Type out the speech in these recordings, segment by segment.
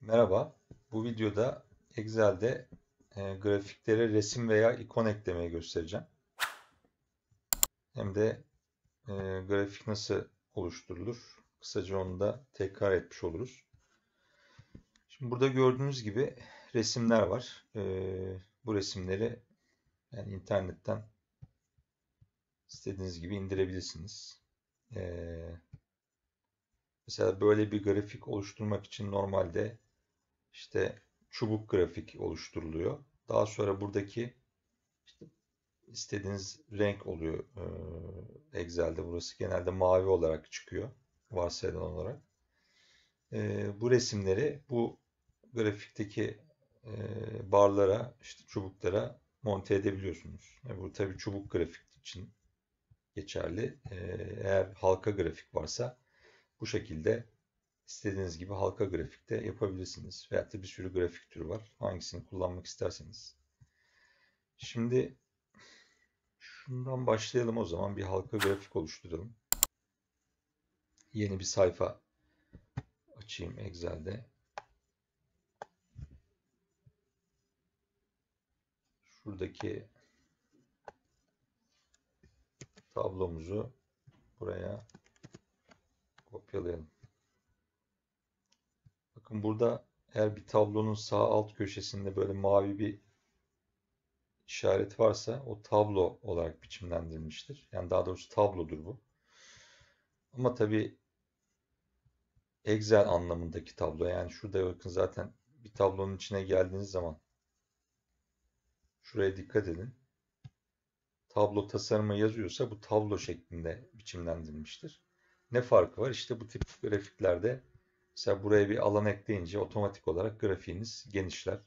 Merhaba, bu videoda Excel'de grafiklere resim veya ikon eklemeyi göstereceğim. Hem de e, grafik nasıl oluşturulur, kısaca onu da tekrar etmiş oluruz. Şimdi burada gördüğünüz gibi resimler var. Bu resimleri yani internetten istediğiniz gibi indirebilirsiniz. E, Mesela böyle bir grafik oluşturmak için normalde işte çubuk grafik oluşturuluyor. Daha sonra buradaki İşte istediğiniz renk oluyor Excel'de. Burası genelde mavi olarak çıkıyor. Varsayılan olarak. Bu resimleri bu grafikteki barlara, işte çubuklara monte edebiliyorsunuz. Bu tabii çubuk grafik için geçerli. Eğer halka grafik varsa bu şekilde istediğiniz gibi halka grafikte yapabilirsiniz. Veyahut da bir sürü grafik türü var. Hangisini kullanmak isterseniz. Şimdi şundan başlayalım o zaman. Bir halka grafik oluşturalım. Yeni bir sayfa açayım Excel'de. Şuradaki tablomuzu buraya kopyalayalım. Bakın burada eğer bir tablonun sağ alt köşesinde böyle mavi bir işaret varsa o tablo olarak biçimlendirilmiştir. Yani daha doğrusu tablodur bu. Ama tabii Excel anlamındaki tablo. Yani şurada bakın zaten bir tablonun içine geldiğiniz zaman şuraya dikkat edin. Tablo tasarımı yazıyorsa bu tablo şeklinde biçimlendirilmiştir. Ne farkı var? İşte bu tip grafiklerde mesela buraya bir alan ekleyince otomatik olarak grafiğiniz genişler.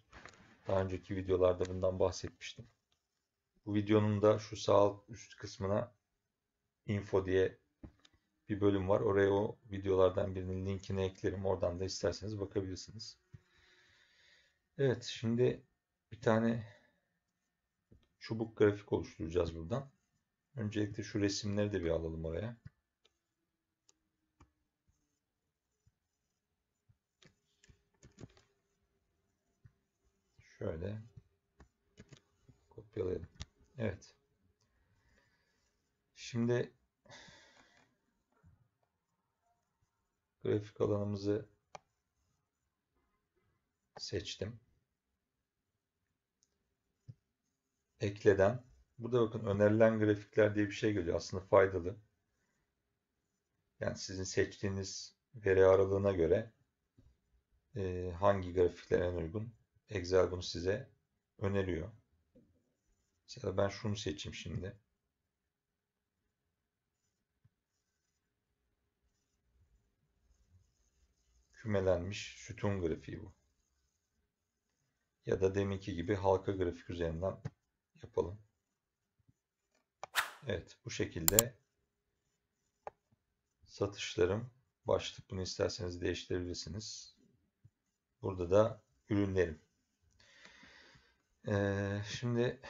Daha önceki videolarda bundan bahsetmiştim. Bu videonun da şu sağ alt üst kısmına info diye bir bölüm var. Oraya o videolardan birinin linkini eklerim. Oradan da isterseniz bakabilirsiniz. Evet, şimdi bir tane çubuk grafik oluşturacağız buradan. Öncelikle şu resimleri de bir alalım oraya. Şöyle kopyalayalım. Evet. Şimdi grafik alanımızı seçtim. Ekleden. Burada bakın önerilen grafikler diye bir şey geliyor. Aslında faydalı. Yani sizin seçtiğiniz veri aralığına göre hangi grafikler en uygun. Excel bunu size öneriyor. Mesela ben şunu seçeyim şimdi. Kümelenmiş sütun grafiği bu. Ya da deminki gibi halka grafik üzerinden yapalım. Evet, bu şekilde satışlarım başlık, bunu isterseniz değiştirebilirsiniz. Burada da ürünlerim. Şimdi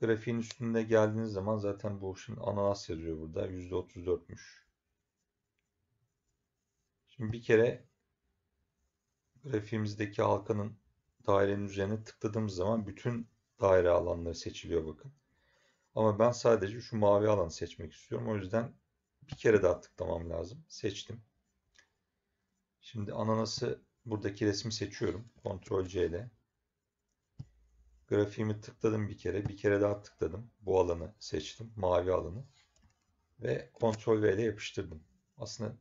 grafiğin üstünde geldiğiniz zaman zaten bu şimdi ananas yazıyor burada. %34'müş. Şimdi bir kere grafiğimizdeki halkanın dairenin üzerine tıkladığımız zaman bütün daire alanları seçiliyor bakın. Ama ben sadece şu mavi alanı seçmek istiyorum. O yüzden bir kere daha tıklamam lazım. Seçtim. Şimdi ananası, buradaki resmi seçiyorum. Ctrl C ile. Grafiğimi tıkladım bir kere. Bir kere daha tıkladım. Bu alanı seçtim. Mavi alanı. Ve Ctrl V ile yapıştırdım. Aslında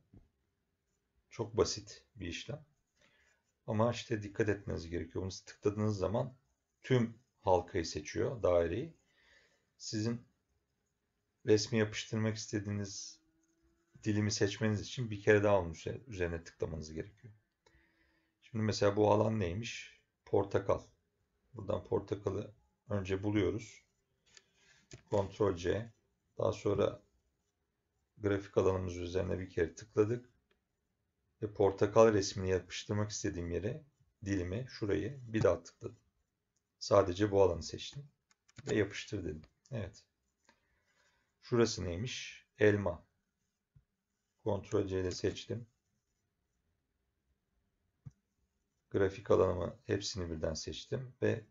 çok basit bir işlem. Ama işte dikkat etmeniz gerekiyor. Bunu tıkladığınız zaman tüm halkayı seçiyor, daireyi. Sizin resmi yapıştırmak istediğiniz dilimi seçmeniz için bir kere daha onun üzerine tıklamanız gerekiyor. Şimdi mesela bu alan neymiş? Portakal. Buradan portakalı önce buluyoruz. Ctrl C. Daha sonra grafik alanımız üzerine bir kere tıkladık. Ve portakal resmini yapıştırmak istediğim yere, dilimi, şurayı bir daha tıkladım. Sadece bu alanı seçtim. Ve yapıştır dedim. Evet. Şurası neymiş? Elma. Ctrl C ile seçtim. grafik alanımı hepsini birden seçtim ve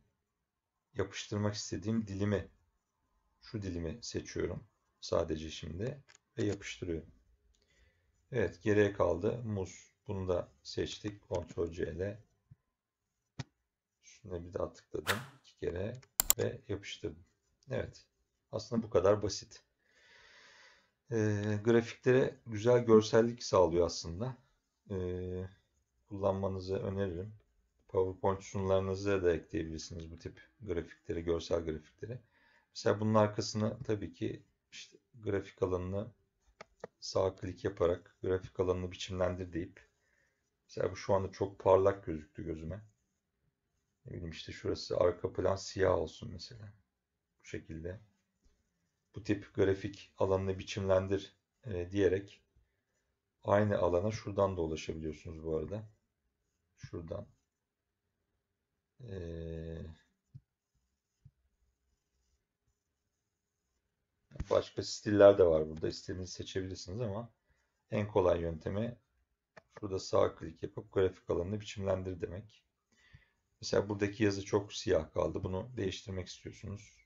yapıştırmak istediğim dilimi, şu dilimi seçiyorum sadece şimdi ve yapıştırıyorum. Evet, geriye kaldı muz. Bunu da seçtik. Ctrl C ile şuna bir daha tıkladım 2 kere ve yapıştırdım. Evet, aslında bu kadar basit. Grafiklere güzel görsellik sağlıyor aslında. Kullanmanızı öneririm. PowerPoint sunularınıza da ekleyebilirsiniz bu tip grafikleri, görsel grafikleri. Mesela bunun arkasına tabii ki işte grafik alanını sağ klik yaparak grafik alanını biçimlendir deyip, mesela bu şu anda çok parlak gözüktü gözüme. Ne bileyim işte şurası arka plan siyah olsun mesela. Bu şekilde. Bu tip grafik alanını biçimlendir diyerek aynı alana şuradan da ulaşabiliyorsunuz bu arada. Şuradan. Başka stiller de var burada. İstediğinizi seçebilirsiniz ama en kolay yöntemi şurada sağ klik yapıp grafik alanını biçimlendir demek. Mesela buradaki yazı çok siyah kaldı. Bunu değiştirmek istiyorsunuz.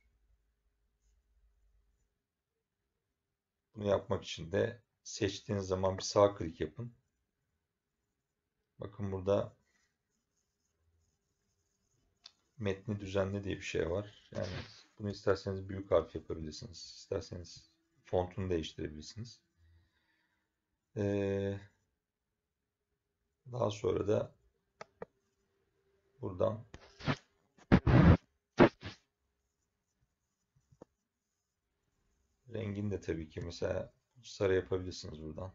Bunu yapmak için de seçtiğiniz zaman bir sağ klik yapın. Bakın burada metni düzenle diye bir şey var. Yani bunu isterseniz büyük harf yapabilirsiniz. İsterseniz fontunu değiştirebilirsiniz. Daha sonra da buradan rengini de tabii ki mesela sarı yapabilirsiniz buradan.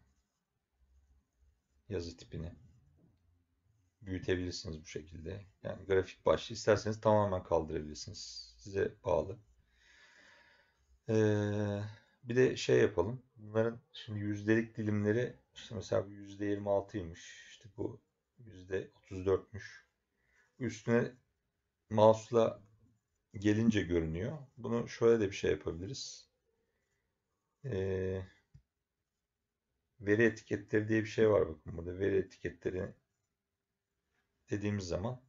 Yazı tipini büyütebilirsiniz bu şekilde. Yani grafik başlığı isterseniz tamamen kaldırabilirsiniz. Size bağlı. Bir de şey yapalım. Bunların şimdi yüzdelik dilimleri işte mesela bu %26'ymış. İşte bu %34'müş. Üstüne mouse'la gelince görünüyor. Bunu şöyle de bir şey yapabiliriz. Veri etiketleri diye bir şey var bakın burada. Veri etiketleri dediğimiz zaman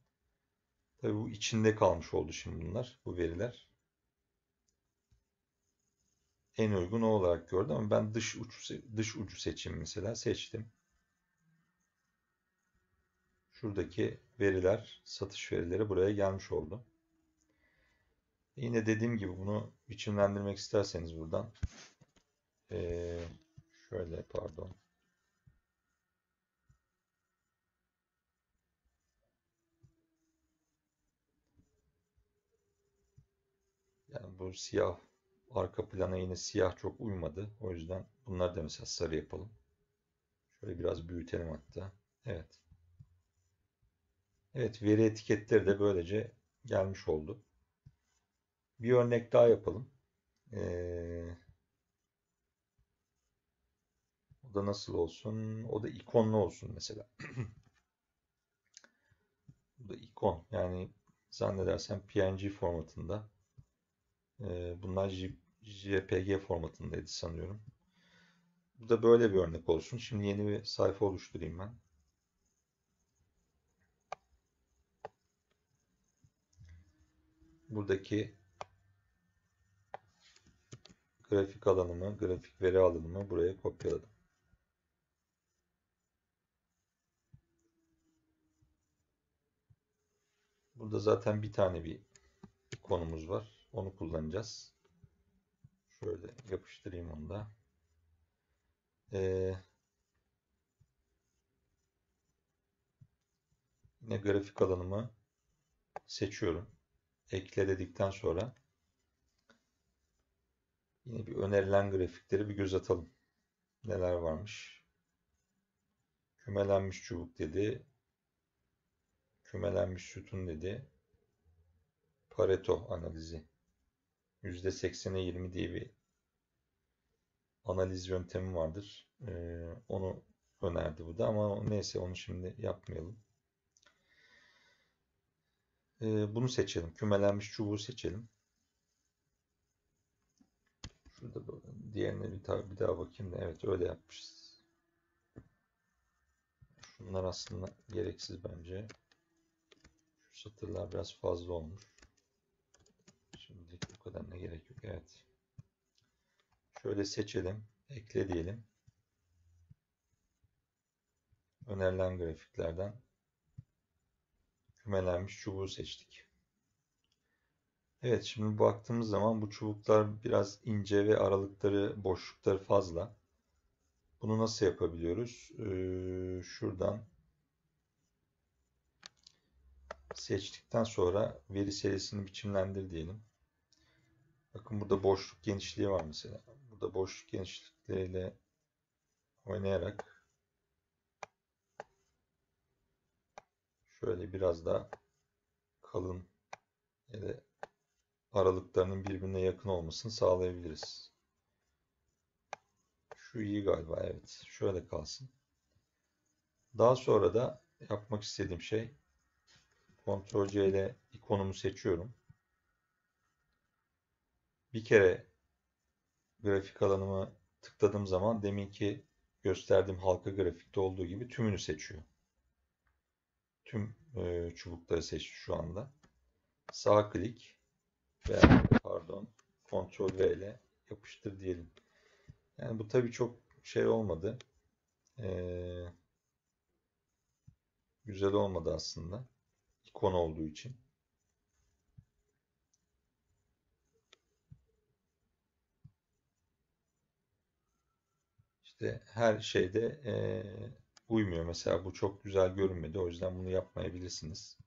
tabii bu içinde kalmış oldu şimdi bunlar. Bu veriler. En uygun o olarak gördüm ama ben dış ucu seçeyim mesela. Seçtim. Şuradaki veriler, satış verileri buraya gelmiş oldu. Yine dediğim gibi bunu biçimlendirmek isterseniz buradan şöyle pardon. Yani bu siyah arka plana yine siyah çok uymadı. O yüzden bunları da mesela sarı yapalım. Şöyle biraz büyütelim hatta. Evet. Evet, veri etiketleri de böylece gelmiş oldu. Bir örnek daha yapalım. O da nasıl olsun? O da ikonlu olsun mesela. Bu da ikon. Yani zannedersem PNG formatında. Bunlar JPG formatındaydı sanıyorum. Bu da böyle bir örnek olsun. Şimdi yeni bir sayfa oluşturayım ben. Buradaki grafik alanımı, grafik veri alanımı buraya kopyaladım. Burada zaten bir tane bir ikonumuz var. Onu kullanacağız. Şöyle yapıştırayım onu da. Yine grafik alanımı seçiyorum. Ekle dedikten sonra yine bir önerilen grafikleri bir göz atalım. Neler varmış? Kümelenmiş çubuk dedi. Kümelenmiş sütun dedi. Pareto analizi. %80'e 20 diye bir analiz yöntemi vardır. Onu önerdi bu da ama neyse onu şimdi yapmayalım. Bunu seçelim. Kümelenmiş çubuğu seçelim. Şurada diğerine bir daha bakayım da evet öyle yapmışız. Şunlar aslında gereksiz bence. Satırlar biraz fazla olmuş. Şimdilik bu kadarına gerek yok. Evet. Şöyle seçelim. Ekle diyelim. Önerilen grafiklerden kümelenmiş çubuğu seçtik. Evet, şimdi baktığımız zaman bu çubuklar biraz ince ve aralıkları, boşlukları fazla. Bunu nasıl yapabiliyoruz? Şuradan seçtikten sonra veri serisini biçimlendir diyelim. Bakın burada boşluk genişliği var mesela. Burada boşluk genişlikleriyle oynayarak şöyle biraz daha kalın ya da aralıklarının birbirine yakın olmasını sağlayabiliriz. Şu iyi galiba, evet. Şöyle kalsın. Daha sonra da yapmak istediğim şey, Ctrl+C ile ikonumu seçiyorum. Bir kere grafik alanımı tıkladığım zaman deminki gösterdiğim halka grafikte olduğu gibi tümünü seçiyor. Tüm çubukları seçti şu anda. Sağ klik ve Ctrl+V ile yapıştır diyelim. Yani bu tabii çok şey olmadı. Güzel olmadı aslında. İkon olduğu için. İşte her şeyde uymuyor. Mesela bu çok güzel görünmedi. O yüzden bunu yapmayabilirsiniz.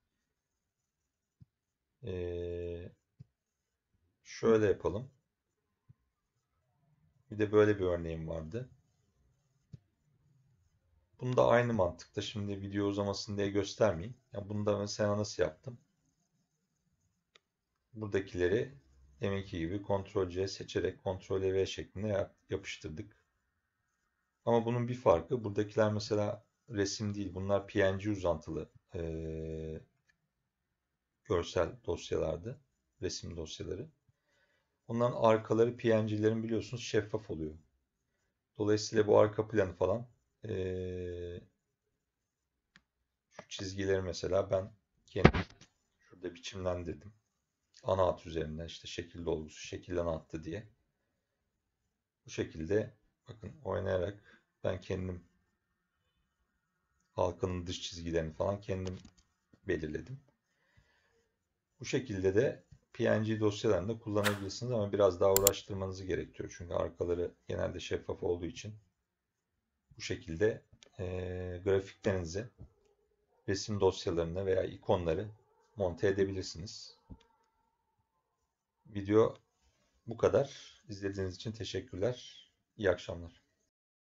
Şöyle yapalım. Bir de böyle bir örneğim vardı. Bunu da aynı mantıkta, şimdi video uzamasın diye göstermeyeyim. Yani bunu da mesela nasıl yaptım? Buradakileri deminki gibi Ctrl+C seçerek Ctrl+V şeklinde yapıştırdık. Ama bunun bir farkı, buradakiler mesela resim değil. Bunlar PNG uzantılı görsel dosyalardı. Resim dosyaları. Onların arkaları PNG'lerin biliyorsunuz şeffaf oluyor. Dolayısıyla bu arka planı falan şu çizgileri mesela ben kendim şurada biçimlendirdim. Ana hat üzerinden işte şekil dolgusu şekilden attı diye. Bu şekilde bakın oynayarak ben kendim halkanın dış çizgilerini falan kendim belirledim. Bu şekilde de PNG dosyalarında kullanabilirsiniz ama biraz daha uğraştırmanızı gerekiyor. Çünkü arkaları genelde şeffaf olduğu için bu şekilde grafiklerinizi resim dosyalarına veya ikonları monte edebilirsiniz. Video bu kadar. İzlediğiniz için teşekkürler. İyi akşamlar.